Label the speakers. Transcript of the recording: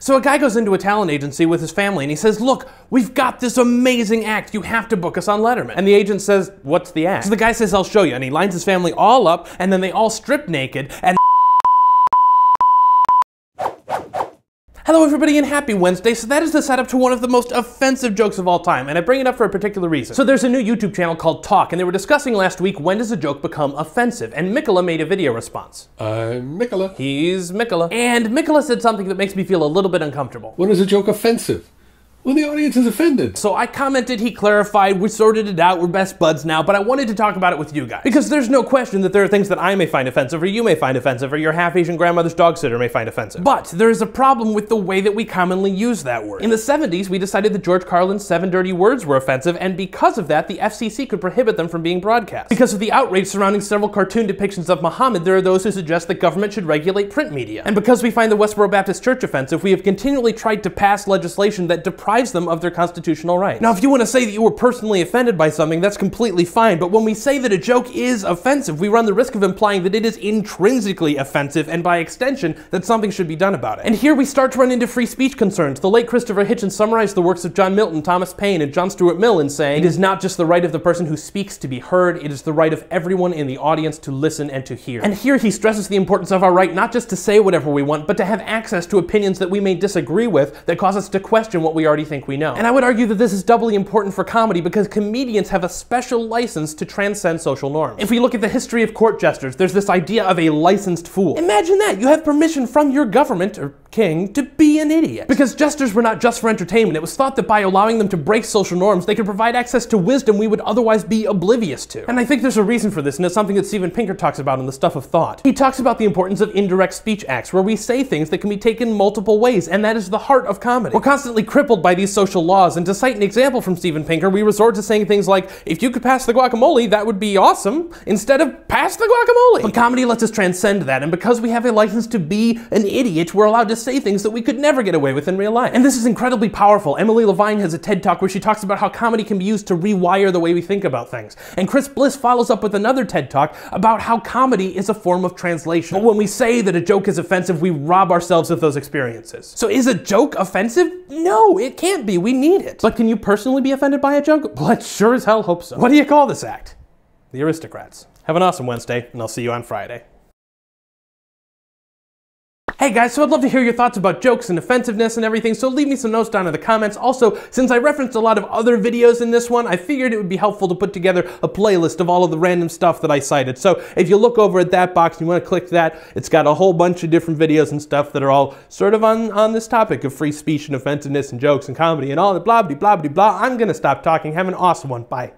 Speaker 1: So a guy goes into a talent agency with his family and he says, look, we've got this amazing act. You have to book us on Letterman. And the agent says, what's the act? So the guy says, I'll show you. And he lines his family all up and then they all strip naked and hello everybody and happy Wednesday. So that is the setup to one of the most offensive jokes of all time, and I bring it up for a particular reason. So there's a new YouTube channel called Talk, and they were discussing last week, when does a joke become offensive? And Mickeleh made a video response.
Speaker 2: I'm Mickeleh.
Speaker 1: He's Mickeleh. And Mickeleh said something that makes me feel a little bit uncomfortable.
Speaker 2: When is a joke offensive? When the audience is offended.
Speaker 1: So I commented, he clarified, we sorted it out, we're best buds now, but I wanted to talk about it with you guys. Because there's no question that there are things that I may find offensive, or you may find offensive, or your half-Asian grandmother's dog sitter may find offensive. But there is a problem with the way that we commonly use that word. In the 70s, we decided that George Carlin's 7 dirty words were offensive, and because of that, the FCC could prohibit them from being broadcast. Because of the outrage surrounding several cartoon depictions of Muhammad, there are those who suggest that government should regulate print media. And because we find the Westboro Baptist Church offensive, we have continually tried to pass legislation that deprives them of their constitutional rights. Now, if you want to say that you were personally offended by something, that's completely fine, but when we say that a joke is offensive, we run the risk of implying that it is intrinsically offensive, and by extension, that something should be done about it. And here we start to run into free speech concerns. The late Christopher Hitchens summarized the works of John Milton, Thomas Paine, and John Stuart Mill in saying, "It is not just the right of the person who speaks to be heard, it is the right of everyone in the audience to listen and to hear." And here he stresses the importance of our right not just to say whatever we want, but to have access to opinions that we may disagree with that cause us to question what we already think we know. And I would argue that this is doubly important for comedy because comedians have a special license to transcend social norms. If we look at the history of court jesters, there's this idea of a licensed fool. Imagine that! You have permission from your government, or king, to be an idiot. Because jesters were not just for entertainment, it was thought that by allowing them to break social norms, they could provide access to wisdom we would otherwise be oblivious to. And I think there's a reason for this, and it's something that Steven Pinker talks about in The Stuff of Thought. He talks about the importance of indirect speech acts, where we say things that can be taken multiple ways, and that is the heart of comedy. We're constantly crippled by these social laws, and to cite an example from Steven Pinker, we resort to saying things like, if you could pass the guacamole, that would be awesome, instead of pass the guacamole. But comedy lets us transcend that, and because we have a license to be an idiot, we're allowed to say things that we could never get away with in real life. And this is incredibly powerful. Emily Levine has a TED Talk where she talks about how comedy can be used to rewire the way we think about things. And Chris Bliss follows up with another TED Talk about how comedy is a form of translation. But when we say that a joke is offensive, we rob ourselves of those experiences. So is a joke offensive? No, it can't be. We need it. But can you personally be offended by a joke? Well, I sure as hell hope so. What do you call this act? The Aristocrats. Have an awesome Wednesday, and I'll see you on Friday. Hey guys, so I'd love to hear your thoughts about jokes and offensiveness and everything, so leave me some notes down in the comments. Also, since I referenced a lot of other videos in this one, I figured it would be helpful to put together a playlist of all of the random stuff that I cited. So if you look over at that box and you want to click that, it's got a whole bunch of different videos and stuff that are all sort of on this topic of free speech and offensiveness and jokes and comedy and all the blah blah blah blah blah. I'm gonna stop talking. Have an awesome one. Bye.